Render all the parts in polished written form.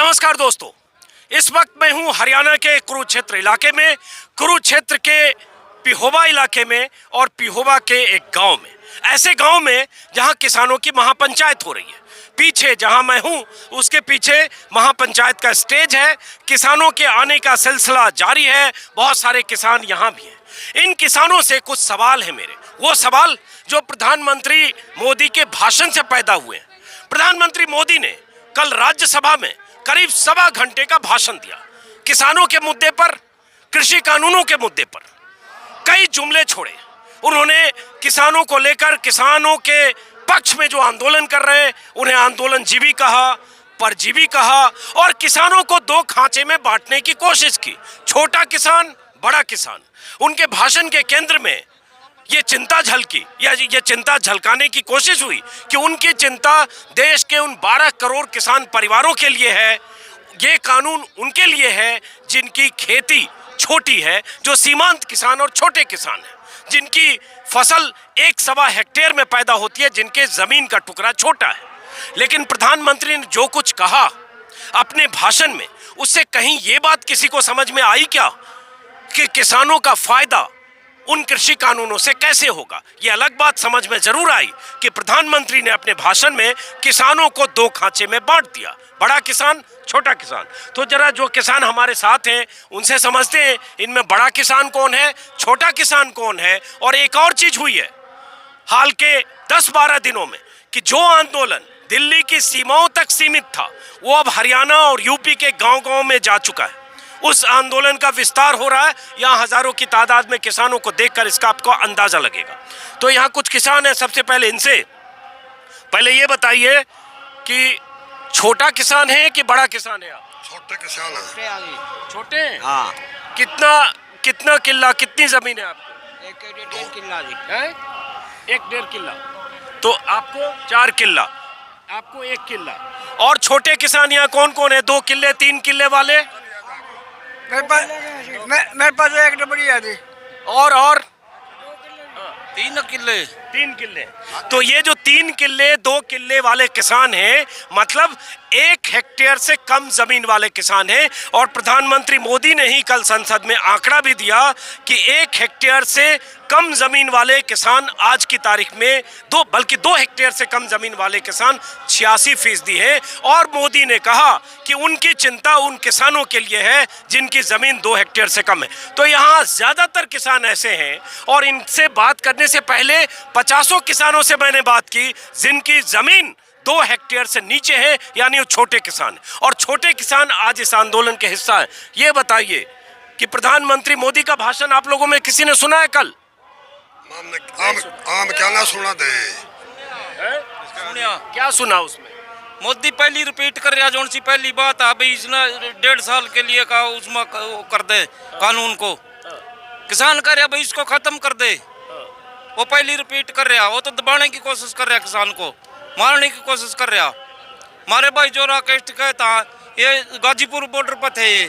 नमस्कार दोस्तों, इस वक्त मैं हूं हरियाणा के कुरुक्षेत्र इलाके में, कुरुक्षेत्र के पिहोवा इलाके में और पिहोवा के एक गांव में, ऐसे गांव में जहां किसानों की महापंचायत हो रही है। पीछे जहां मैं हूं उसके पीछे महापंचायत का स्टेज है। किसानों के आने का सिलसिला जारी है। बहुत सारे किसान यहां भी हैं। इन किसानों से कुछ सवाल है मेरे, वो सवाल जो प्रधानमंत्री मोदी के भाषण से पैदा हुए हैं। प्रधानमंत्री मोदी ने कल राज्यसभा में करीब 1.25 घंटे का भाषण दिया। किसानों के मुद्दे पर, कृषि कानूनों के मुद्दे पर कई जुमले छोड़े। उन्होंने किसानों को लेकर, किसानों के पक्ष में जो आंदोलन कर रहे हैं उन्हें आंदोलनजीवी कहा, परजीवी कहा और किसानों को दो खांचे में बांटने की कोशिश की, छोटा किसान, बड़ा किसान। उनके भाषण के केंद्र में ये चिंता झलकी या ये चिंता झलकाने की कोशिश हुई कि उनकी चिंता देश के उन 12 करोड़ किसान परिवारों के लिए है। ये कानून उनके लिए है जिनकी खेती छोटी है, जो सीमांत किसान और छोटे किसान हैं, जिनकी फसल 1.25 हेक्टेयर में पैदा होती है, जिनके जमीन का टुकड़ा छोटा है। लेकिन प्रधानमंत्री ने जो कुछ कहा अपने भाषण में, उससे कहीं ये बात किसी को समझ में आई क्या कि किसानों का फायदा उन कृषि कानूनों से कैसे होगा? ये अलग बात समझ में जरूर आई कि प्रधानमंत्री ने अपने भाषण में किसानों को दो खांचे में बांट दिया, बड़ा किसान, छोटा किसान। तो जरा जो किसान हमारे साथ हैं उनसे समझते हैं इनमें बड़ा किसान कौन है, छोटा किसान कौन है। और एक और चीज हुई है हाल के 10-12 दिनों में कि जो आंदोलन दिल्ली की सीमाओं तक सीमित था वो अब हरियाणा और यूपी के गांव-गांव में जा चुका है। उस आंदोलन का विस्तार हो रहा है। यहाँ हजारों की तादाद में किसानों को देखकर इसका आपको अंदाजा लगेगा। तो यहाँ कुछ किसान हैं, सबसे पहले इनसे पहले ये बताइए कि छोटा किसान है कि बड़ा किसान है आप? छोटे किसान है। छोटे हैं? हाँ। कितना किल्ला, कितनी जमीन है आपको? 1.5 किल्ला जी है? 1.5 किल्ला। तो आपको 4 किल्ला, आपको 1 किल्ला। और छोटे किसान यहाँ कौन कौन है? 2 किल्ले, 3 किल्ले वाले? मेरे पास एक डबरी है जी। और 3 किल्ले। तो ये जो 3 किल्ले, 2 किल्ले वाले किसान हैं, मतलब 1 हेक्टेयर से कम जमीन वाले किसान हैं। और प्रधानमंत्री मोदी ने ही कल संसद में आंकड़ा भी दिया कि 1 हेक्टेयर से कम जमीन वाले किसान आज की तारीख में बल्कि 2 हेक्टेयर से कम जमीन वाले किसान 86% है। और मोदी ने कहा कि उनकी चिंता उन किसानों के लिए है जिनकी जमीन 2 हेक्टेयर से कम है। तो यहाँ ज्यादातर किसान ऐसे हैं और इनसे बात करने से पहले 50 किसानों से मैंने बात की जिनकी जमीन 2 हेक्टेयर से नीचे है, यानी वो छोटे किसान। और छोटे किसान आज इस आंदोलन के हिस्सा है। ये बताइए कि प्रधानमंत्री मोदी का भाषण आप लोगों में किसी ने सुना है कल? आम क्या ना सुना दे। क्या सुना उसमें? मोदी पहली रिपीट कर रहा, जोन सी पहली बात है भाई इसने 1.5 साल के लिए का उसमें कर दे कानून को, किसान कह रहा भाई इसको खत्म कर दे। वो पहली रिपीट कर रहा, वो तो दबाने की कोशिश कर रहा, किसान को मारने की कोशिश कर रहा। मारे भाई जो राकेश कहता ये गाजीपुर बॉर्डर पर थे, ये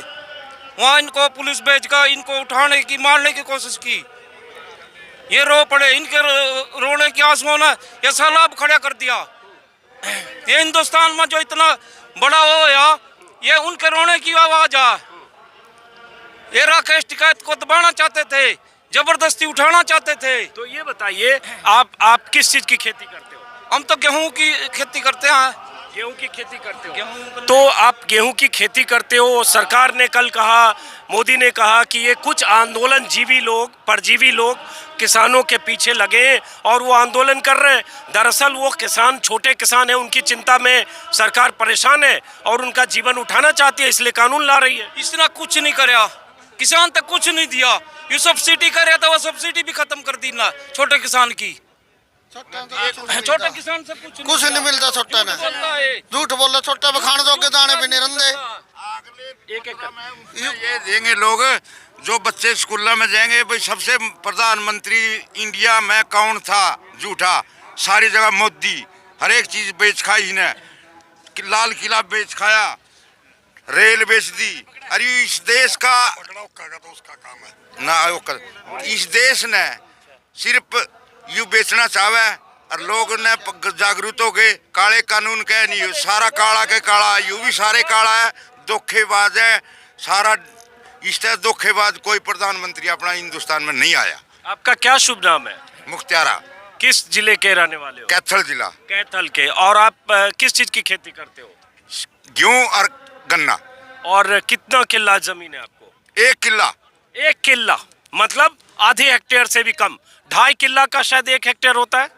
वहाँ इनको पुलिस भेज कर इनको उठाने की, मारने की कोशिश की। ये रो पड़े, इनके रोने की आंसुओं ने ये सैलाब खड़ा कर दिया। ये हिंदुस्तान में जो इतना बड़ा हो या ये उनके रोने की आवाज है। ये राकेश टिकैत को दबाना चाहते थे, जबरदस्ती उठाना चाहते थे। तो ये बताइए आप किस चीज की खेती करते हो? हम तो गेहूं की खेती करते हैं। गेहूं की खेती करते हो? गेहूं। तो आप गेहूं की खेती करते हो। सरकार ने कल कहा, मोदी ने कहा कि ये कुछ आंदोलनजीवी लोग, परजीवी लोग किसानों के पीछे लगे और वो आंदोलन कर रहे हैं। दरअसल वो किसान, छोटे किसान हैं, उनकी चिंता में सरकार परेशान है और उनका जीवन उठाना चाहती है, इसलिए कानून ला रही है। इसने कुछ नहीं कराया, किसान तक कुछ नहीं दिया। ये सब्सिडी कर रहा था, वो सब्सिडी भी खत्म कर दी ना छोटे किसान की। छोटे किसान से कुछ नहीं मिलता। छोटा ने झूठ बोल रहा, छोटा में खाने जोगे दाने भी नहीं रहते। ये देंगे लोग जो बच्चे स्कूल में जाएंगे भाई, सबसे प्रधानमंत्री इंडिया में कौन था झूठा? सारी जगह मोदी, हर एक चीज बेच खाई ने, लाल किला बेच खाया, रेल बेच दी। अरे इस देश का तो उसका काम है ना, इस देश ने सिर्फ यू बेचना चाहे और लोग ने जागरूक हो गए। काले कानून कह नहीं हो, सारा काला के काला, यू भी सारे काला है, धोखेबाज है सारा। इस तरह धोखेबाज कोई प्रधानमंत्री अपना हिंदुस्तान में नहीं आया। आपका क्या शुभ नाम है? मुख्तियारा, किस जिले के रहने वाले हो? कैथल जिला। कैथल के। और आप किस चीज की खेती करते हो? गेहूं और गन्ना। और कितना किल्ला जमीन है आपको? 1 किला। 1 किल्ला मतलब आधे हेक्टेयर से भी कम। 2.5 किल्ला का शायद 1 हेक्टेयर होता है।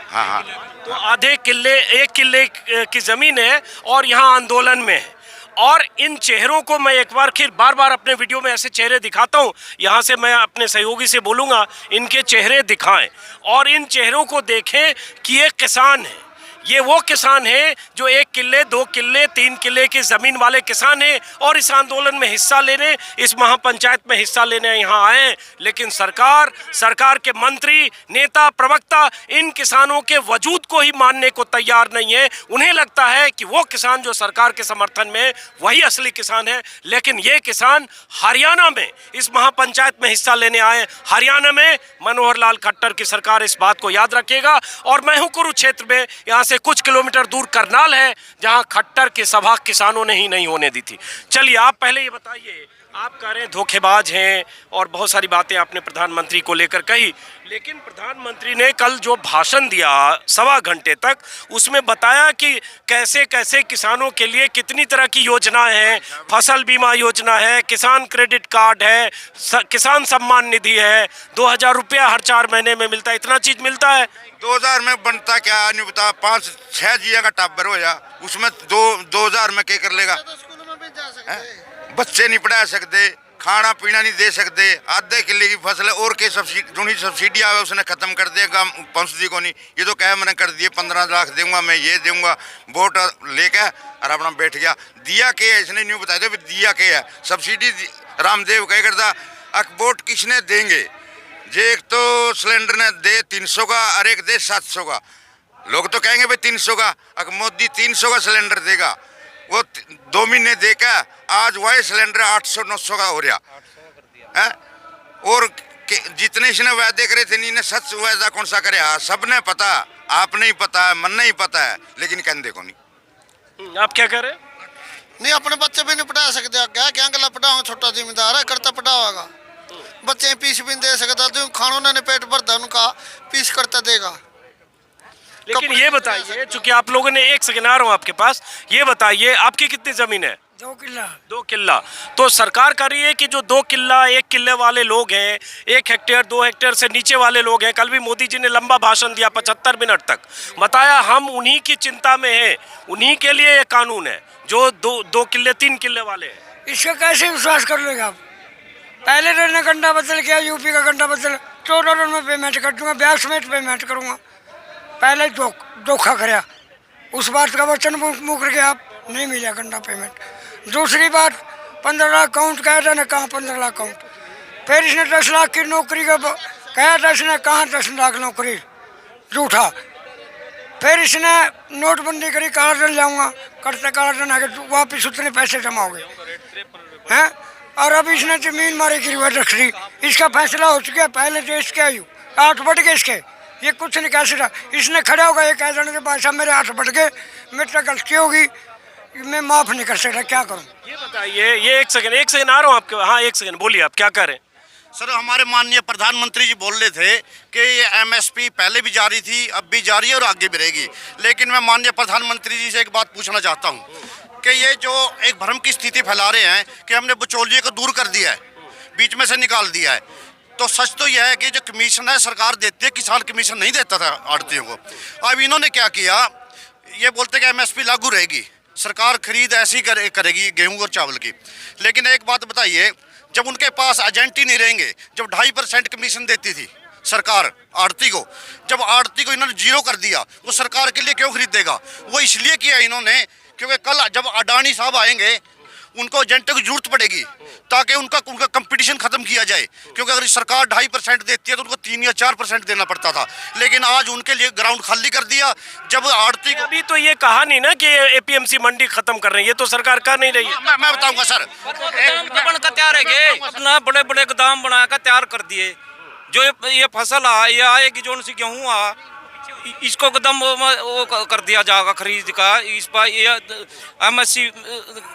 हाँ हाँ। तो आधे किल्ले 1 किल्ले की जमीन है और यहाँ आंदोलन में है। और इन चेहरों को मैं एक बार फिर बार बार अपने वीडियो में ऐसे चेहरे दिखाता हूँ। यहाँ से मैं अपने सहयोगी से बोलूँगा इनके चेहरे दिखाएं और इन चेहरों को देखें कि ये किसान है। ये वो किसान है जो 1 किल्ले 2 किल्ले 3 किल्ले की ज़मीन वाले किसान हैं और इस आंदोलन में हिस्सा लेने, इस महापंचायत में हिस्सा लेने यहाँ आए। लेकिन सरकार के मंत्री, नेता, प्रवक्ता इन किसानों के वजूद को ही मानने को तैयार नहीं है। उन्हें लगता है कि वो किसान जो सरकार के समर्थन में वही असली किसान है। लेकिन ये किसान हरियाणा में इस महापंचायत में हिस्सा लेने आए। हरियाणा में मनोहर लाल खट्टर की सरकार इस बात को याद रखेगा। और मैं हूँ कुरुक्षेत्र में, यहाँ से कुछ किलोमीटर दूर करनाल है जहां खट्टर की सभा किसानों ने ही नहीं होने दी थी। चलिए आप पहले ये बताइए, आप कह रहे हैं धोखेबाज हैं और बहुत सारी बातें आपने प्रधानमंत्री को लेकर कही, लेकिन प्रधानमंत्री ने कल जो भाषण दिया 1.25 घंटे तक, उसमें बताया कि कैसे कैसे किसानों के लिए कितनी तरह की योजनाएं हैं। फसल बीमा योजना है, किसान क्रेडिट कार्ड है, किसान सम्मान निधि है, 2000 रुपया हर 4 महीने में मिलता है। इतना चीज मिलता है। 2000 में बनता क्या नहीं बता। 5-6 जिया का टाबर हो जा, उसमें 2000 में क्या कर लेगा? बच्चे नहीं पढ़ा सकते, खाना पीना नहीं दे सकते, आधे किले की फसल है और के सब्सिडी आवे उसने खत्म कर देगा, पहुंचती को नहीं। ये तो कह मैंने कर दिए 15 लाख दूंगा, मैं ये दूंगा, वोट लेके और अपना बैठ गया। दिया क्या है इसने नहीं बताया था, दिया क्या है? सब्सिडी रामदेव क्या करता, वोट किसने देंगे? जे एक तो सिलेंडर ने दे 300 का और एक दे 700 का। लोग तो कहेंगे भाई 300 का, अगर मोदी 300 का सिलेंडर देगा, वो 2 महीने देगा, आज वही सिलेंडर 800-900 का हो रहा है। और जितने इसने वायदे करे थे इन्हें सच वायदा कौन सा करे? सबने पता, आपने ही पता है, मन नहीं पता है, लेकिन कहने को नहीं। आप क्या कह रहे हैं? नहीं, अपने बच्चे भी नहीं पढ़ा सकते। क्या गला पढ़ाओ, छोटा जिम्मेदार है, करता पढ़ाओगा। बच्चे फीस भी नहीं दे सकता, जो खानों ने पेट भरता उनका फीस करता देगा। लेकिन ये बताइए, चूंकि आप लोगों ने 1 सेकंड आ रहा हूं आपके पास, ये बताइए आपकी कितनी जमीन है? 2 किल्ला। 2 किल्ला। तो सरकार कह रही है कि जो 2 किल्ला 1 किल्ले वाले लोग हैं, 1 हेक्टेयर 2 हेक्टेयर से नीचे वाले लोग हैं, कल भी मोदी जी ने लंबा भाषण दिया 75 मिनट तक, बताया हम उन्हीं की चिंता में हैं, उन्हीं के लिए ये कानून है जो 2 किल्ले 3 किल्ले वाले हैं। इसका कैसे विश्वास कर लेगा आप? पहले तो ने घंटा बदल किया, यूपी का घंटा बदल, 14 दिन में पेमेंट कर दूंगा, ब्याज समेत पेमेंट करूंगा। पहले धोखा कराया, उस बात का वचन मुकर गया, आप नहीं मिला घंटा पेमेंट। दूसरी बात 15 लाख काउंट कहा था ना, कहाँ 15 लाख काउंट। फिर इसने 10 लाख की नौकरी का कहा था, इसने कहाँ 10 लाख नौकरी, झूठा। फिर इसने नोटबंदी करी, काला धन लाऊंगा, करते काला धन आगे वापिस उतने पैसे जमा हो गए हैं। और अब इसने जमीन मारे की रिवाज रख दी। इसका फैसला हो चुका है, पहले तो इसके आयु 8 बढ़ गए इसके, ये कुछ नहीं कह सकता। इसने खड़ा होगा ये कह देने के बाद साहब मेरे 8 बढ़ गए, मेरे से गलती होगी, मैं माफ़ नहीं कर सकता, क्या करूं? ये बताइए, ये 1 सेकंड आ रहा हूँ आपके। हाँ 1 सेकंड बोलिए, आप क्या कह रहे हैं? सर, हमारे माननीय प्रधानमंत्री जी बोल रहे थे कि ये MSP पहले भी जारी थी, अब भी जारी है और आगे भी रहेगी। लेकिन मैं माननीय प्रधानमंत्री जी से एक बात पूछना चाहता हूँ कि ये जो एक भ्रम की स्थिति फैला रहे हैं कि हमने बिचौलिए को दूर कर दिया है, बीच में से निकाल दिया है, तो सच तो यह है कि जो कमीशन है सरकार देती है, किसान कमीशन नहीं देता था आड़तियों को। अब इन्होंने क्या किया, ये बोलते कि MSP लागू रहेगी, सरकार खरीद ऐसी करेगी गेहूं और चावल की। लेकिन एक बात बताइए, जब उनके पास एजेंट ही नहीं रहेंगे, जब 2.5% कमीशन देती थी सरकार आड़ती को, जब आड़ती को इन्होंने 0 कर दिया, वो सरकार के लिए क्यों खरीदेगा? वो इसलिए किया इन्होंने क्योंकि कल जब अडानी साहब आएंगे उनको एजेंटों की जरूरत पड़ेगी ताकि उनका कंपटीशन खत्म किया जाए। क्योंकि अगर सरकार 2.5% देती है तो उनको 3 या 4% देना पड़ता था, लेकिन आज उनके लिए ग्राउंड खाली कर दिया। जब आड़ती को अभी तो ये कहा नहीं ना कि APMC मंडी खत्म कर रहे हैं, ये तो सरकार कर नहीं रही है। मैं बताऊंगा सर, बनकर तैयार है, अपना बड़े बड़े गोदाम बनाकर तैयार कर दिए। जो ये फसल ये आएगी, जो उनसे गेहूँ इसको एकदम वो कर दिया जाएगा खरीद का। इस पर ये MSP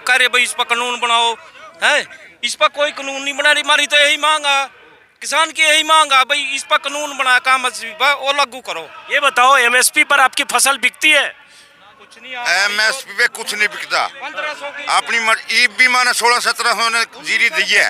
करे भाई, इस पर कानून बनाओ है। इस पर कोई कानून नहीं बना रही, हमारी तो यही मांगा, किसान की यही मांगा भाई, इस पर कानून बना का MSP पर वो लागू करो। ये बताओ, MSP पर आपकी फसल बिकती है? कुछ नहीं, MSP पे कुछ नहीं बिकता। 1500 की अपनी ईब भी माना 1600-1700 ने जीरी दी है।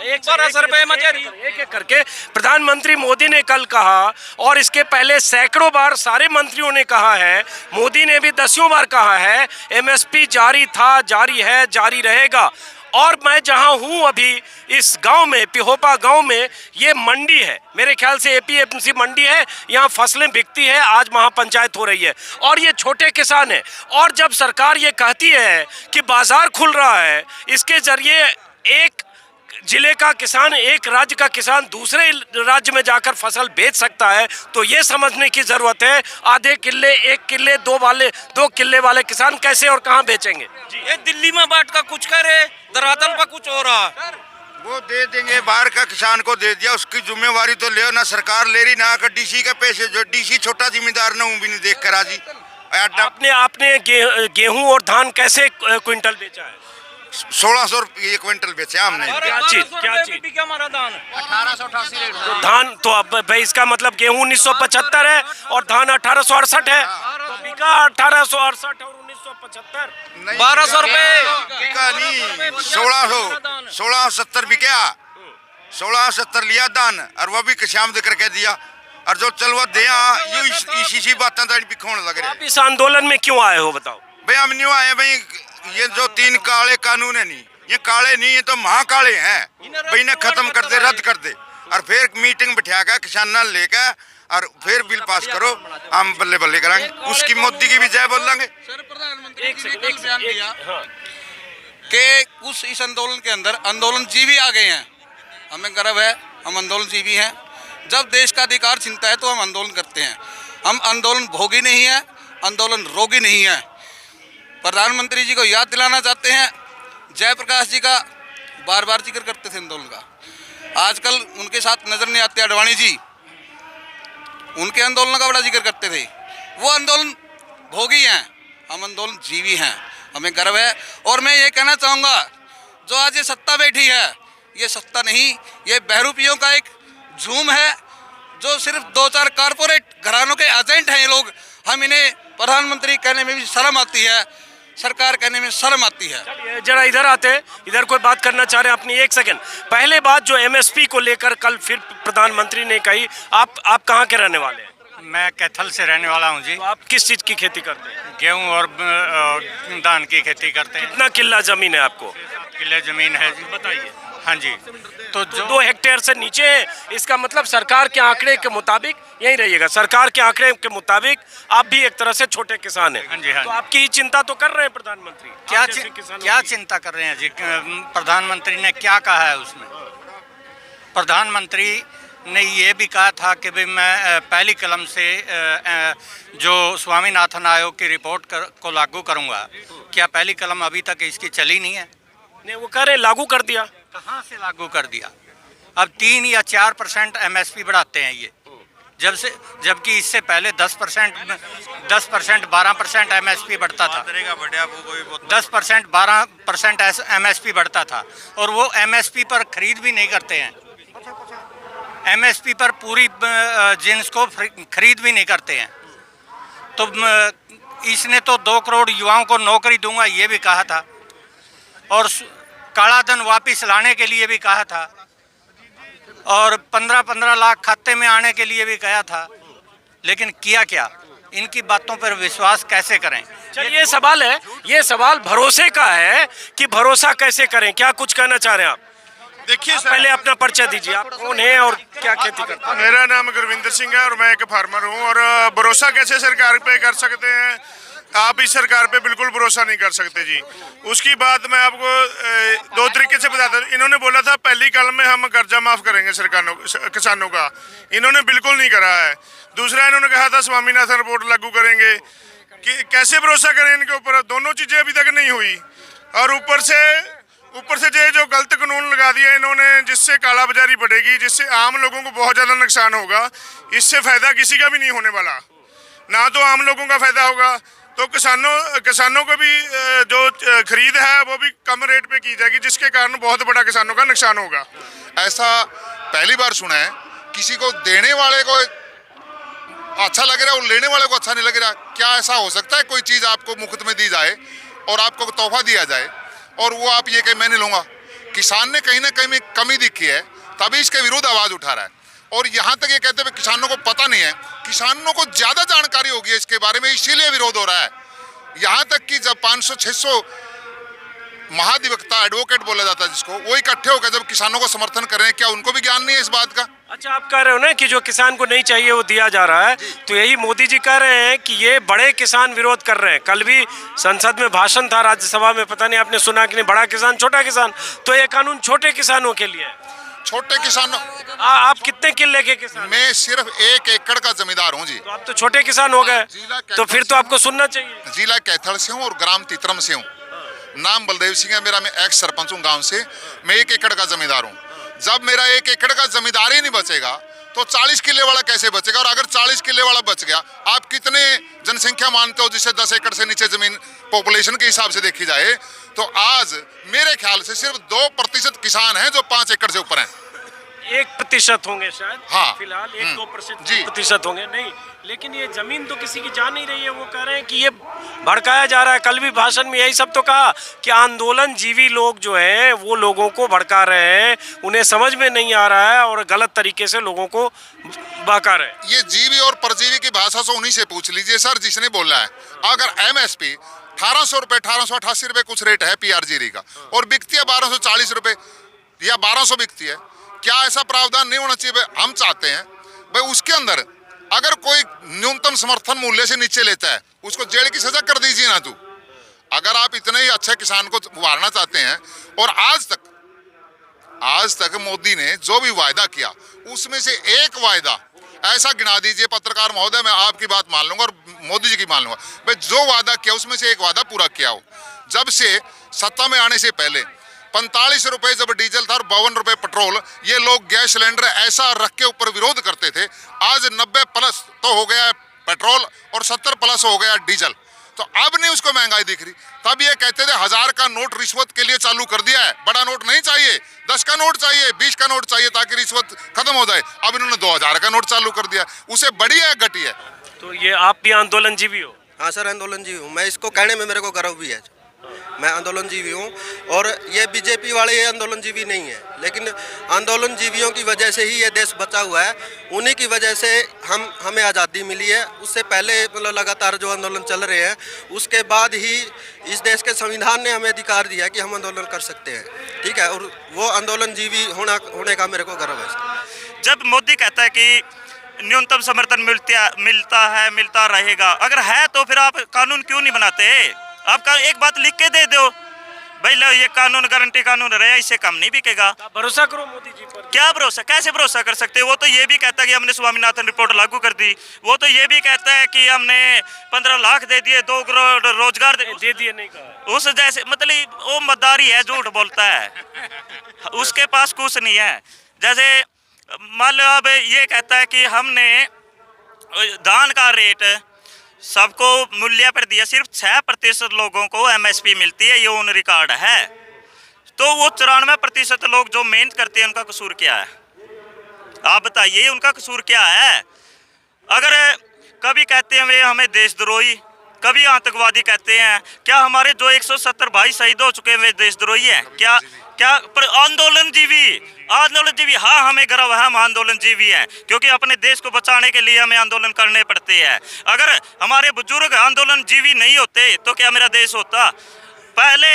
1200 रुपए मजूरी। एक एक करके प्रधानमंत्री मोदी ने कल कहा, और इसके पहले सैकड़ों बार सारे मंत्रियों ने कहा है, मोदी ने भी दसियों बार कहा है, MSP जारी था, जारी है, जारी रहेगा। और मैं जहां हूं अभी इस गांव में, पिहोपा गांव में, ये मंडी है, मेरे ख्याल से APMC मंडी है, यहाँ फसलें बिकती है, आज महापंचायत हो रही है, और ये छोटे किसान हैं। और जब सरकार ये कहती है कि बाजार खुल रहा है, इसके जरिए एक जिले का किसान, एक राज्य का किसान दूसरे राज्य में जाकर फसल बेच सकता है, तो ये समझने की जरूरत है आधे किले, 1 किले, 2 किले वाले किसान कैसे और कहां बेचेंगे। ये दिल्ली में बांट का कुछ करे, धरातल पर कुछ हो रहा। वो दे देंगे, बाहर का किसान को दे दिया, उसकी जिम्मेवारी तो ले, ना सरकार ले रही, ना कर DC के पैसे, जो DC छोटा जिम्मेदार ना भी नहीं देख कर राजी। आपने गेहूं और धान कैसे क्विंटल बेचा है? 1600 रुपये 1 क्विंटल बेचे हमने। क्या चीज? क्या हमारा दान 1888 रेट। तो धान तो अब भाई इसका मतलब गेहूं 1975 है और धान 1868 है, तो बिका 1868 और 1975। 1200 रुपए बिका नहीं, 1670 बिका, 1670 लिया दान, और वो भी किसान दे करके दिया, और जो चलवा दिया ये इसी बातें बिखोने लग रहे। आप इस आंदोलन में क्यों आए हो बताओ? भाई हम नहीं आए भाई, ये जो 3 काले कानून है नहीं, ये काले नहीं, ये तो महाकाले हैं भाई, इन्हें खत्म कर दे, रद्द कर दे, और फिर मीटिंग बिठा कर किसान लेकर और फिर बिल पास करो, हम बल्ले बल्ले कराएंगे, उसकी मोदी की भी जय बोल लेंगे। सर, प्रधानमंत्री जी ने कल बयान दिया कि उस इस आंदोलन के अंदर आंदोलन जीवी आ गए हैं, हमें गर्व है, हम आंदोलन जीवी हैं। जब देश का अधिकार चिंता है तो हम आंदोलन करते हैं, हम आंदोलन भोगी नहीं है, आंदोलन रोगी नहीं है। प्रधानमंत्री जी को याद दिलाना चाहते हैं, जयप्रकाश जी का बार बार जिक्र करते थे आंदोलन का, आजकल उनके साथ नजर नहीं आते आडवाणी जी, उनके आंदोलन का बड़ा जिक्र करते थे। वो आंदोलन भोगी हैं, हम आंदोलन जीवी हैं, हमें गर्व है। और मैं ये कहना चाहूँगा, जो आज ये सत्ता बैठी है, ये सत्ता नहीं, ये बहरूपियों का एक झूम है, जो सिर्फ 2-4 कारपोरेट घरानों के एजेंट हैं ये लोग। हम इन्हें प्रधानमंत्री कहने में भी शर्म आती है, सरकार कहने में शर्म आती है। चलिए जरा इधर आते हैं, इधर कोई बात करना चाह रहे हैं अपनी, 1 सेकंड। पहले बात जो MSP को लेकर कल फिर प्रधानमंत्री ने कही, आप कहाँ के रहने वाले हैं? मैं कैथल से रहने वाला हूँ जी। तो आप किस चीज़ की खेती करते हैं? गेहूँ और धान की खेती करते हैं। कितना किला जमीन है आपको? 7 किले जमीन है जी। बताइए। हाँ जी, तो जो 2 हेक्टेयर से नीचे है, इसका मतलब सरकार के आंकड़े के मुताबिक यही रहिएगा, सरकार के आंकड़े के मुताबिक आप भी एक तरह से छोटे किसान हैं। हाँ जी, हाँ तो जी। आपकी चिंता तो कर रहे हैं प्रधानमंत्री, आप जैसे किसानों क्या की। चिंता कर रहे हैं जी? प्रधानमंत्री ने क्या कहा है उसमें? प्रधानमंत्री ने ये भी कहा था कि भाई मैं पहली कलम से जो स्वामीनाथन आयोग की रिपोर्ट को लागू करूँगा। क्या पहली कलम अभी तक इसकी चली नहीं है? नहीं, वो कह रहे लागू कर दिया। कहाँ से लागू कर दिया? अब 3 या 4% MSP बढ़ाते हैं ये, जबकि इससे पहले 10%, 12% MSP बढ़ता था, 10%, 12% MSP बढ़ता था, और वो MSP पर खरीद भी नहीं करते हैं, MSP पर पूरी जिन्स को खरीद भी नहीं करते हैं। तो इसने तो 2 करोड़ युवाओं को नौकरी दूंगा ये भी कहा था, और काला धन वापस लाने के लिए भी कहा था, और 15-15 लाख खाते में आने के लिए भी कहा था, लेकिन किया क्या? इनकी बातों पर विश्वास कैसे करें? चलिए ये सवाल भरोसे का है कि भरोसा कैसे करें। क्या कुछ कहना चाह रहे हैं आप? देखिए सर, पहले अपना परिचय दीजिए, आप कौन हैं और क्या खेती करते हैं? मेरा नाम गुरविंदर सिंह है और मैं एक फार्मर हूँ। और भरोसा कैसे सरकार पे कर सकते हैं? आप इस सरकार पे बिल्कुल भरोसा नहीं कर सकते जी। उसकी बात मैं आपको 2 तरीके से बताता हूँ। इन्होंने बोला था पहली कलम में हम कर्जा माफ करेंगे किसानों का, इन्होंने बिल्कुल नहीं करा है। दूसरा इन्होंने कहा था स्वामीनाथन रिपोर्ट लागू करेंगे, कि कैसे भरोसा करें इनके ऊपर? दोनों चीज़ें अभी तक नहीं हुई, और ऊपर से ये जो गलत कानून लगा दिया इन्होंने, जिससे काला बाजारी बढ़ेगी, जिससे आम लोगों को बहुत ज़्यादा नुकसान होगा। इससे फ़ायदा किसी का भी नहीं होने वाला। ना तो आम लोगों का फायदा होगा, तो किसानों को भी जो खरीद है वो भी कम रेट पे की जाएगी, जिसके कारण बहुत बड़ा किसानों का नुकसान होगा। ऐसा पहली बार सुना है। किसी को देने वाले को अच्छा लग रहा है और लेने वाले को अच्छा नहीं लग रहा। क्या ऐसा हो सकता है कोई चीज़ आपको मुफ्त में दी जाए और आपको तोहफा दिया जाए और वो आप ये कहें मैं नहीं लूँगा? किसान ने कहीं ना कहीं कमी दिखी है, तभी इसके विरुद्ध आवाज़ उठा रहा है। और यहाँ तक ये कहते हैं किसानों को पता नहीं है, किसानों को ज़्यादा जानकारी होगी इसके बारे में, इसीलिए विरोध हो रहा है। यहाँ तक कि जब 500-600 महाधिवक्ता एडवोकेट बोला जाता है जिसको, वो इकट्ठे होकर जब किसानों को समर्थन कर रहे हैं, क्या उनको भी ज्ञान नहीं है इस बात का? अच्छा, आप कह रहे हो ना कि जो किसान को नहीं चाहिए वो दिया जा रहा है, तो यही मोदी जी कह रहे हैं कि ये बड़े किसान विरोध कर रहे हैं। कल भी संसद में भाषण था राज्यसभा में, पता नहीं आपने सुना कि नहीं, बड़ा किसान छोटा किसान, तो ये कानून छोटे किसानों के लिए है। छोटे किसानों, आप कितने किले के किसान? मैं सिर्फ 1 एकड़ का जमींदार हूँ जी। तो आप तो छोटे किसान हो गए, तो फिर तो आपको सुनना चाहिए। जिला कैथल से हूँ और ग्राम तितरम से हूँ। नाम बलदेव सिंह है मेरा, मैं एक्स सरपंच हूँ गांव से। मैं 1 एकड़ का जमींदार हूँ। जब मेरा 1 एकड़ का जमींदार ही नहीं बचेगा तो 40 किले वाला कैसे बचेगा? और अगर 40 किले वाला बच गया, आप कितने जनसंख्या मानते हो जिससे 10 एकड़ से नीचे जमीन पॉपुलेशन के हिसाब से देखी जाए? तो आज मेरे ख्याल से सिर्फ 2% किसान हैं जो 5 एकड़ से ऊपर हैं। 1% होंगे शायद, हाँ। फिलहाल 1-2% जी। प्रतिशत होंगे। नहीं, लेकिन ये जमीन तो किसी की जा नहीं रही है। वो कह रहे हैं कि ये भड़काया जा रहा है। कल भी भाषण में यही सब तो कहा कि आंदोलन जीवी लोग जो हैं वो लोगों को भड़का रहे हैं, उन्हें समझ में नहीं आ रहा है और गलत तरीके से लोगों को बहका रहे हैं। ये जीवी और परजीवी की भाषा से उन्हीं से पूछ लीजिए सर जिसने बोला है। अगर MSP 1800 रुपये, 1888 रुपये कुछ रेट है PRGरी का, और बिकती है 1240 रुपये या 1200 बिकती है, क्या ऐसा प्रावधान नहीं होना चाहिए? हम चाहते हैं भाई उसके अंदर अगर कोई न्यूनतम समर्थन मूल्य से नीचे लेता है उसको जेल की सजा कर दीजिए ना। तू अगर आप इतने ही अच्छे किसान को उभारना चाहते हैं, और आज तक मोदी ने जो भी वायदा किया उसमें से एक वायदा ऐसा गिना दीजिए पत्रकार महोदय, मैं आपकी बात मान लूंगा और मोदी जी की मान लूंगा, भाई जो वादा किया उसमें से एक वादा पूरा किया हो। जब से सत्ता में आने से पहले 45 रुपए जब डीजल था और 52 रुपए पेट्रोल, ये लोग गैस सिलेंडर ऐसा रख के ऊपर विरोध करते थे। आज 90+ तो हो गया पेट्रोल और 70+ हो गया डीजल, तो अब नहीं उसको महंगाई दिख रही। तब ये कहते थे 1000 का नोट रिश्वत के लिए चालू कर दिया है, बड़ा नोट नहीं चाहिए, 10 का नोट चाहिए, 20 का नोट चाहिए ताकि रिश्वत खत्म हो जाए। अब इन्होंने 2000 का नोट चालू कर दिया, उसे बड़ी है घटी है। तो ये आप भी आंदोलन जीवी हो? हाँ सर, आंदोलन जीवी हूँ मैं। इसको कहने में मेरे को गर्व भी है, मैं आंदोलन जीवी हूँ। और ये बीजेपी वाले ये आंदोलन जीवी नहीं है, लेकिन आंदोलन जीवियों की वजह से ही ये देश बचा हुआ है। उन्हीं की वजह से हमें आज़ादी मिली है। उससे पहले मतलब लगातार जो आंदोलन चल रहे हैं, उसके बाद ही इस देश के संविधान ने हमें अधिकार दिया कि हम आंदोलन कर सकते हैं, ठीक है। और वो आंदोलन जीवी होने का मेरे को गर्व है। जब मोदी कहता है कि न्यूनतम समर्थन मिलता रहेगा, अगर है तो फिर आप कानून क्यों नहीं बनाते? आप एक बात लिख के दे दो भाई, लो ये कानून गारंटी कानून रहे, इससे कम नहीं बिकेगा। भरोसा करो मोदी जी पर। क्या भरोसा, कैसे भरोसा कर सकते? वो तो ये भी कहता है कि हमने स्वामीनाथन रिपोर्ट लागू कर दी। वो तो ये भी कहता है कि हमने 15 लाख दे दिए, 2 करोड़ रोजगार दे दिए। नहीं कहा उस जैसे, मतलब वो मद्दारी है, झूठ बोलता है, उसके पास कुछ नहीं है। जैसे मान लो अब ये कहता है कि हमने धान का रेट सबको मूल्य पर दिया, सिर्फ 6% लोगों को MSP मिलती है, ये ऑन रिकॉर्ड है। तो वो 94% लोग जो मेहनत करते हैं उनका कसूर क्या है? आप बताइए, उनका कसूर क्या है? अगर कभी कहते हैं वे हमें देशद्रोही, कभी आतंकवादी कहते हैं, क्या हमारे जो 170 भाई शहीद हो चुके हैं वे देशद्रोही हैं? क्या पर आंदोलन जीवी, हाँ हमें गर्व है, हम आंदोलन जीवी हैं, क्योंकि अपने देश को बचाने के लिए हमें आंदोलन करने पड़ते हैं। अगर हमारे बुजुर्ग आंदोलन जीवी नहीं होते तो क्या मेरा देश होता? पहले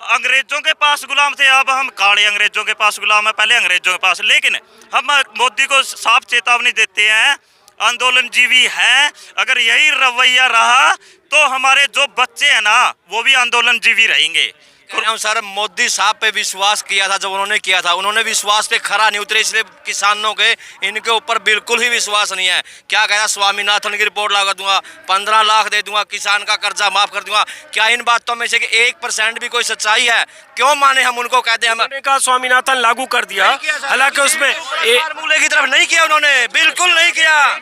अंग्रेजों के पास गुलाम थे, अब हम काले अंग्रेजों के पास गुलाम है, पहले अंग्रेजों के पास। लेकिन हम मोदी को साफ चेतावनी देते हैं, आंदोलन जीवी है। अगर यही रवैया रहा तो हमारे जो बच्चे हैं ना वो भी आंदोलन जीवी रहेंगे। सर, मोदी साहब पे विश्वास किया था, जब उन्होंने किया था, उन्होंने विश्वास पे खरा नहीं उतरे, इसलिए किसानों के इनके ऊपर बिल्कुल ही विश्वास नहीं है। क्या कहता, स्वामीनाथन की रिपोर्ट लगा दूंगा, 15 लाख दे दूंगा, किसान का कर्जा माफ कर दूंगा। क्या इन बातों में से कि 1% भी कोई सच्चाई है? क्यों माने हम उनको? कहते हैं हमने कहा स्वामीनाथन लागू कर दिया, हालांकि उसमें फार्मूले की तरफ नहीं किया उन्होंने, बिल्कुल नहीं किया।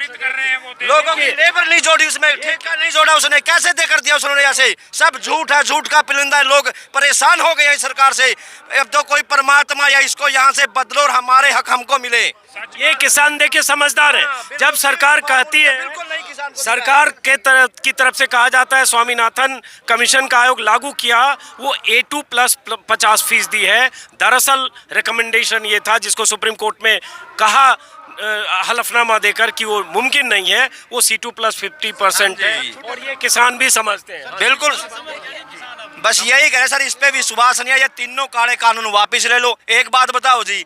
लोगों की लेबर नहीं जोड़ी उसमें, ठेका नहीं जोड़ा उसने, कैसे देकर दिया उसने ऐसे? सब झूठ है, झूठ का पिलिंदा है। लोग परेशान हो गए हैं सरकार से। अब तो कोई परमात्मा या इसको यहाँ से बदलो और हमारे हक हमको मिले। ये किसान देखिए समझदार है। जब सरकार कहती है, सरकार के की तरफ से कहा जाता है स्वामीनाथन कमीशन का आयोग लागू किया, वो A2 प्लस 50% है। दरअसल रिकमेंडेशन ये था जिसको सुप्रीम कोर्ट में कहा हलफनामा देकर कि वो मुमकिन नहीं है, वो C2 प्लस 50% है और ये किसान भी समझते हैं। बिल्कुल, बस यही कह रहे सर, इस पे विश्वास नहीं है। ये तीनों काले कानून वापस ले लो। एक बात बताओ जी,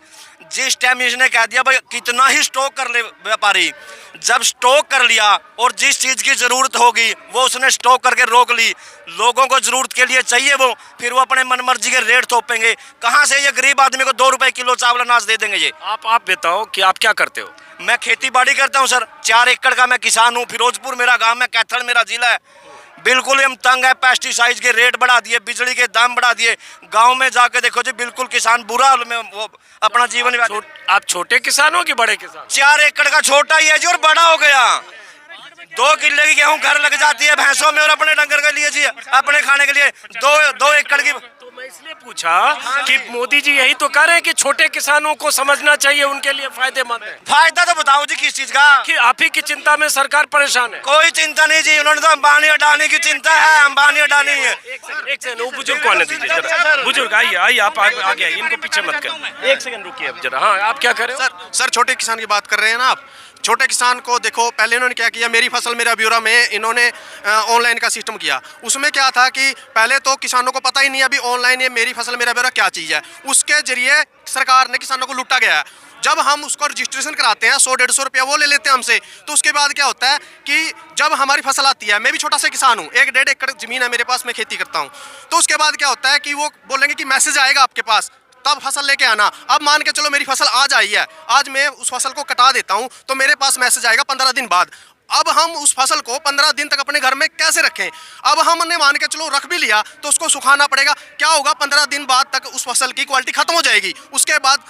जिस टाइम इसने कह दिया भाई कितना ही स्टॉक कर ले व्यापारी, जब स्टॉक कर लिया और जिस चीज की जरूरत होगी वो उसने स्टॉक करके रोक ली, लोगों को जरूरत के लिए चाहिए वो, फिर वो अपने मनमर्जी के रेट थोपेंगे। कहाँ से ये गरीब आदमी को 2 रुपए किलो चावल अनाज दे देंगे ये? आप बताओ कि आप क्या करते हो? मैं खेती बाड़ी करता हूँ सर, 4 एकड़ का मैं किसान हूँ। फिरोजपुर मेरा गांव है, कैथल मेरा जिला है। बिल्कुल हम तंग है, पेस्टिसाइड के रेट बढ़ा दिए, बिजली के दाम बढ़ा दिए। गांव में जाके देखो जी, बिल्कुल किसान बुरा हाल में वो अपना जीवन। आप छोटे किसान हो कि बड़े किसान? 4 एकड़ का छोटा ही है जी और बड़ा हो गया। 2 किले की गेहूं घर लग जाती है भैंसों में और अपने डंगर के लिए जी, अपने खाने के लिए 2 एकड़ की। तो मैं इसलिए पूछा कि मोदी जी यही तो कह रहे हैं कि छोटे किसानों को समझना चाहिए, उनके लिए फायदेमंद है। फायदा तो बताओ जी किस चीज का? कि आप ही की चिंता में सरकार परेशान है। कोई चिंता नहीं जी, उन्होंने तो अंबानी अडानी की चिंता है, अंबानी अडानी है। एक सेकंड, वो बुजुर्ग को आने दीजिए जरा। बुजुर्ग आइए, आप आगे आइए, इनको पीछे मत कर। 1 सेकंड रुकिए अब जरा। हाँ, आप क्या कर रहे हो? सर छोटे किसान की बात कर रहे हैं ना आप। छोटे किसान को देखो, पहले इन्होंने क्या किया, मेरी फसल मेरा ब्यौरा में इन्होंने ऑनलाइन का सिस्टम किया। उसमें क्या था कि पहले तो किसानों को पता ही नहीं अभी ऑनलाइन ये मेरी फसल मेरा ब्यौरा क्या चीज़ है। उसके जरिए सरकार ने किसानों को लूटा गया है। जब हम उसको रजिस्ट्रेशन कराते हैं 100-150 रुपया वो ले लेते हैं हमसे, तो उसके बाद क्या होता है कि जब हमारी फसल आती है, मैं भी छोटा सा किसान हूँ, 1-1.5 एकड़ ज़मीन है मेरे पास, मैं खेती करता हूँ। तो उसके बाद क्या होता है कि वो बोलेंगे कि मैसेज आएगा आपके पास, तब फसल लेके आना। अब मान के चलो मेरी फसल आज आई है, आज मैं उस फसल को कटा देता हूं, तो मेरे पास मैसेज आएगा 15 दिन बाद। अब हम उस फसल को 15 दिन तक अपने घर में कैसे रखें? अब हमने मान के चलो रख भी लिया तो उसको सुखाना पड़ेगा। क्या होगा, 15 दिन बाद तक उस फसल की क्वालिटी खत्म हो जाएगी। उसके बाद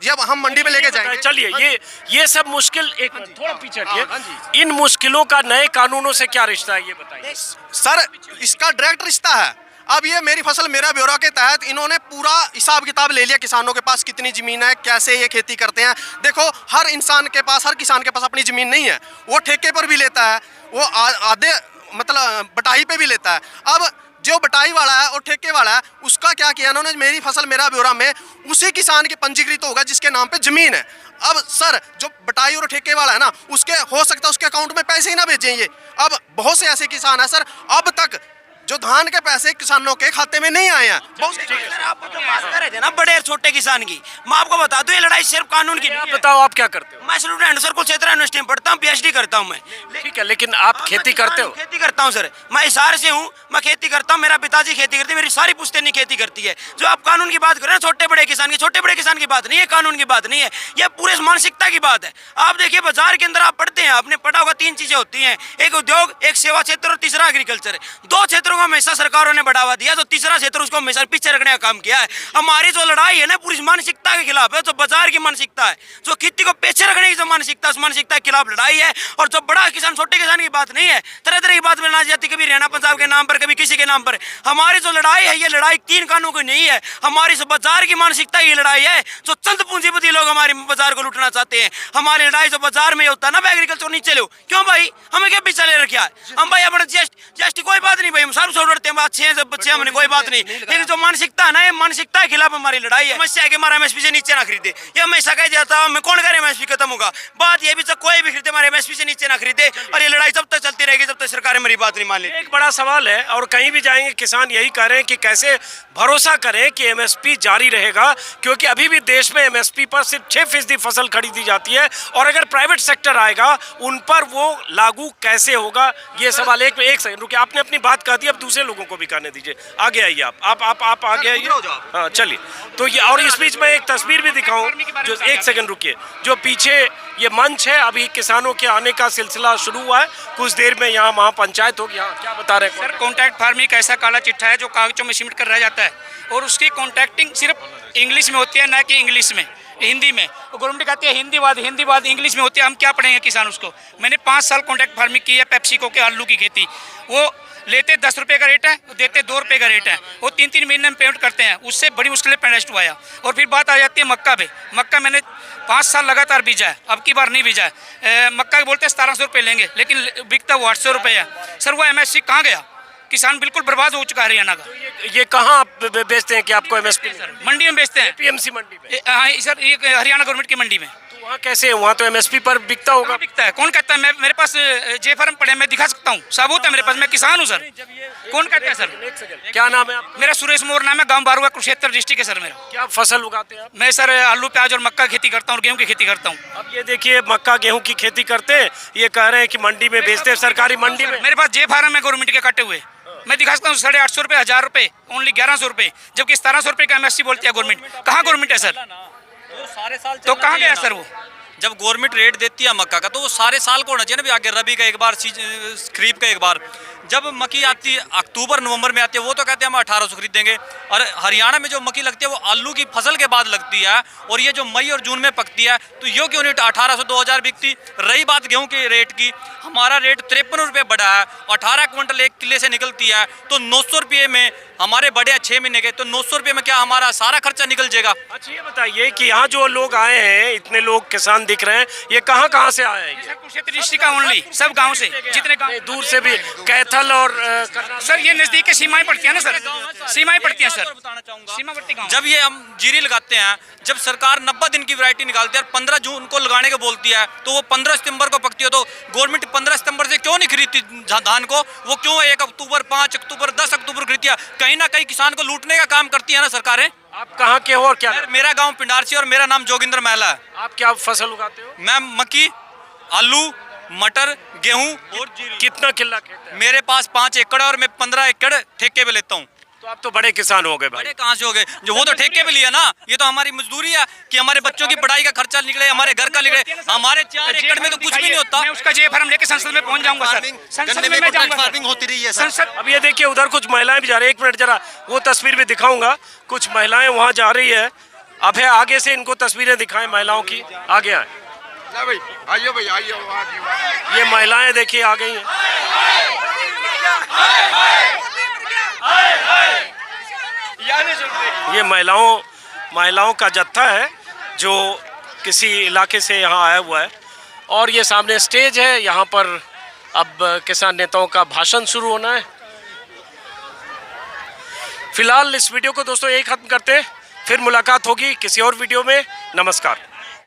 जब हम मंडी में लेके जाएंगे। चलिए, ये सब मुश्किल, एक थोड़ा पीछे हटिए। इन मुश्किलों का नए कानूनों से क्या रिश्ता है, ये बताइए। सर इसका डायरेक्ट रिश्ता है। अब ये मेरी फसल मेरा ब्यौरा के तहत इन्होंने पूरा हिसाब किताब ले लिया, किसानों के पास कितनी ज़मीन है, कैसे ये खेती करते हैं। देखो, हर इंसान के पास, हर किसान के पास अपनी ज़मीन नहीं है। वो ठेके पर भी लेता है, वो आधे मतलब बटाई पे भी लेता है। अब जो बटाई वाला है और ठेके वाला है, उसका क्या किया इन्होंने, मेरी फसल मेरा ब्यौरा में उसी किसान के पंजीकृत होगा जिसके नाम पे ज़मीन है। अब सर जो बटाई और ठेके वाला है ना, उसके हो सकता है उसके अकाउंट में पैसे ही ना भेजें ये। अब बहुत से ऐसे किसान हैं सर, अब तक जो धान के पैसे किसानों के खाते में नहीं आए हैं। आपको जो बात कर रहे थे ना बड़े और छोटे किसान की, मैं आपको बता दूं ये लड़ाई सिर्फ कानून की नहीं है। बताओ आप क्या करते हो? मैं स्टूडेंट सर, कुरुक्षेत्र यूनिवर्सिटी में पढ़ता हूँ, PhD करता हूँ मैं। ठीक है, लेकिन आप खेती करते हो? खेती करता हूँ सर, मैं हिसार से हूँ, मैं खेती करता हूँ, मेरा पिताजी खेती करते हैं, मेरी सारी पुश्तैनी खेती करती है। जो आप कानून की बात कर रहे हैं छोटे बड़े किसान की, छोटे बड़े किसान की बात नहीं है, कानून की बात नहीं है, ये पूरे मानसिकता की बात है। आप देखिए बाजार के अंदर आप पढ़ते हैं, आपने पढ़ा होगा 3 चीजें होती हैं, एक उद्योग, एक सेवा क्षेत्र और तीसरा एग्रीकल्चर है। 2 क्षेत्रों को हमेशा सरकारों ने बढ़ावा दिया, तो तीसरा क्षेत्र उसको हमेशा पीछे रखने का काम किया है। हमारी जो लड़ाई है ना पूरी मानसिकता के खिलाफ है, जो बाजार की मानसिकता है, जो खेती को पीछे रखने की जो मानसिकता, उस मानसिकता के खिलाफ लड़ाई है। और जो बड़ा किसान छोटे किसान की बात नहीं है, तरह तरह की बात मिलना जाती, कभी हरियाणा पंजाब के नाम पर, कभी किसी के नाम पर। हमारी जो लड़ाई है, ये लड़ाई 3 कानूनों की नहीं है, हमारी जो बाजार की मानसिकता की लड़ाई है। जो चंद पूंजीपति लोग हमारे बाजार को लूटना चाहते हैं, हमारी लड़ाई जो बाजार में होता है ना, एग्रीकल्चर नीचे लो। क्यों भाई, हमें क्या पीछे ले रखा है? हम भाई अपना जीएसटी कोई बात नहीं भाई, हम सब छोड़ देते हैं, अच्छे हैं बच्चे, हमने कोई बात नहीं। लेकिन जो मानसिकता है ना, ये मानसिकता के खिलाफ हमारी लड़ाई है। समस्या है कि हमारा MSP से नीचे ना खरीदे, ये हमेशा कह जाता है, मैं कौन कह रहे MSP खत्म होगा। बात ये भी कोई भी खरीदे हमारे MSP से नीचे ना खरीदे, और ये लड़ाई जब तक चलती रहेगी जब तक सरकार मेरी बात नहीं मान ली। एक बड़ा सवाल है, और कहीं भी जाएंगे किसान यही कह रहे हैं कि कैसे भरोसा करें कि MSP जारी रहेगा, क्योंकि अभी भी देश में MSP पर सिर्फ 6% फसल खरीदी जाती है, और अगर प्राइवेट सेक्टर आएगा उन पर वो लागू कैसे होगा, ये सवाल। एक सेकंड रुकिए, आपने अपनी बात कह दी, अब दूसरे लोगों को भी कहने दीजिए। आगे आइए, आप आगे आइए। हाँ चलिए, तो ये, और इस बीच में एक तस्वीर भी दिखाऊं, जो 1 सेकंड रुकिए, जो पीछे ये मंच है, अभी किसानों के आने का सिलसिला शुरू हुआ है, कुछ देर में यहाँ वहाँ पंचायत होगी। यहाँ क्या बता रहे हैं सर? कॉन्ट्रैक्ट फार्मिंग ऐसा काला चिट्ठा है जो कागजों में सिमट कर रह जाता है, और उसकी कॉन्ट्रैक्टिंग सिर्फ इंग्लिश में होती है, ना कि इंग्लिश में। हिंदी में, वो गवर्नमेंट कहती है हिंदी बाद इंग्लिश में होती है, हम क्या पढ़ेंगे किसान उसको। मैंने 5 साल कॉन्ट्रैक्ट फार्मिंग की है पेप्सिको के आलू की खेती। वो लेते 10 रुपये का रेट है, देते 2 रुपये का रेट है, वो 3-3 महीने में पेमेंट करते हैं, उससे बड़ी मुश्किलें पेनेस्ट हुआ। और फिर बात आ जाती है मक्का पे। मक्का मैंने 5 साल लगातार बीजा है, अब की बार नहीं बीजा है। मक्का बोलते हैं 1700 रुपये लेंगे, लेकिन बिकता वो 800 रुपये है। सर वो MSP कहाँ गया? किसान बिल्कुल बर्बाद हो चुका है हरियाणा का। ये कहाँ आप बेचते हैं कि आपको MSP? मंडी में बेचते हैं, PMC मंडी में। हाँ सर, ये हरियाणा गवर्नमेंट की मंडी में। तो वहाँ कैसे, वहाँ तो MSP पर बिकता होगा। बिकता है, कौन कहता है? मेरे पास जे फार्म पड़े, मैं दिखा सकता हूँ, सबूत है मेरे पास, मैं किसान हूँ सर। कौन कहता है सर? क्या नाम है आपका? मेरा सुरेश मोर नाम है, गांव बारुआ कुरुक्षेत्र डिस्ट्रिक्ट है सर मेरा। क्या फसल उगाते हैं आप? मैं सर आलू प्याज और मक्का खेती करता हूँ और गेहूँ की खेती करता हूँ। अब ये देखिए मक्का गेहूं की खेती करते हैं, ये कह रहे हैं कि मंडी में बेचते हैं, सरकारी मंडी में। मेरे पास जे फार्म है गवर्नमेंट के कटे हुए, मैं दिखा सकता हूँ 850 रुपये, 1000 रुपये, ओनली 1100 रुपये, जबकि 1700 रुपये का MSP बोलती है गवर्नमेंट। कहाँ गवर्नमेंट है सर? सारे साल तो कहाँ गया सर वो? जब गवर्नमेंट रेट देती है मक्का का तो वो सारे साल को होना चाहिए ना भी, आगे रबी का एक बार, खरीफ का एक बार। जब मक्की आती है अक्टूबर नवंबर में आती है, वो तो कहते हैं हम 1800 खरीदेंगे। और हरियाणा में जो मक्की लगती है वो आलू की फसल के बाद लगती है, और ये जो मई और जून में पकती है, तो ये क्यों नहीं 1800 2000 बिकती। रही बात गेहूं के रेट की, हमारा रेट 53 रुपये बढ़ा है, 18 क्विंटल एक किले से निकलती है, तो 900 रुपये में हमारे बढ़े हैं 6 महीने के, तो 900 रुपये में क्या हमारा सारा खर्चा निकल जाएगा? अच्छा ये बताइए कि यहाँ जो लोग आए हैं, इतने लोग किसान दिख रहे हैं, ये कहाँ कहाँ से आए हैं? कुरुक्षेत्र डिस्ट्रिक्ट का ओनली, सब गाँव से, जितने गाँव दूर से भी, कैथल और सर ये नजदीक के सीमाएं पड़ती है ना सर, सीमाएं पड़ती हैं सर, सीमावर्ती गाँव। जब ये हम जीरी लगाते हैं, जब सरकार 90 दिन की वैरायटी निकालती है और 15 जून को लगाने को बोलती है, तो वो 15 सितंबर को पकती है, तो गवर्नमेंट 15 सितंबर से क्यों नहीं खरीदती धान को? वो क्यों 1 अक्टूबर, 5 अक्टूबर, 10 अक्टूबर खरीदती है? कहीं ना कहीं किसान को लूटने का काम करती है ना सरकारें। आप कहाँ के हो और क्या? मेरा गाँव पिंडारसी और मेरा नाम जोगिंदर महला है। आप क्या फसल उगाते हो? मैं मक्की, आलू, मटर, गेहूं और जीरी। कितना किला खेत है? मेरे पास 5 एकड़ और मैं 15 एकड़ ठेके पे लेता हूँ। तो आप तो बड़े किसान हो गए भाई। बड़े कहाँ से हो गए? जो वो तो ठेके पे लिया ना, ये तो हमारी मजदूरी है कि हमारे बच्चों की पढ़ाई का खर्चा निकले, हमारे घर का निकले। हमारे 4 एकड़ में तो कुछ भी नहीं होता। मैं उसका जे फार्म लेके संसद में पहुंच जाऊंगा सर, संसद में मैं जाऊंगा। फार्मिंग होती रही है संसद। अब ये देखिए उधर कुछ महिलाएं भी जा रही है, 1 मिनट जरा वो तस्वीर भी दिखाऊंगा। कुछ महिलाएं वहाँ जा रही है, अब है आगे से इनको तस्वीरें दिखाएं महिलाओं की, आगे आए भाई, आइयो भाई, आइयो। ये महिलाएं देखिए आ गई हैं। ये महिलाओं का जत्था है जो किसी इलाके से यहाँ आया हुआ है, और ये सामने स्टेज है, यहाँ पर अब किसान नेताओं का भाषण शुरू होना है। फिलहाल इस वीडियो को दोस्तों यही खत्म करते हैं, फिर मुलाकात होगी किसी और वीडियो में। नमस्कार।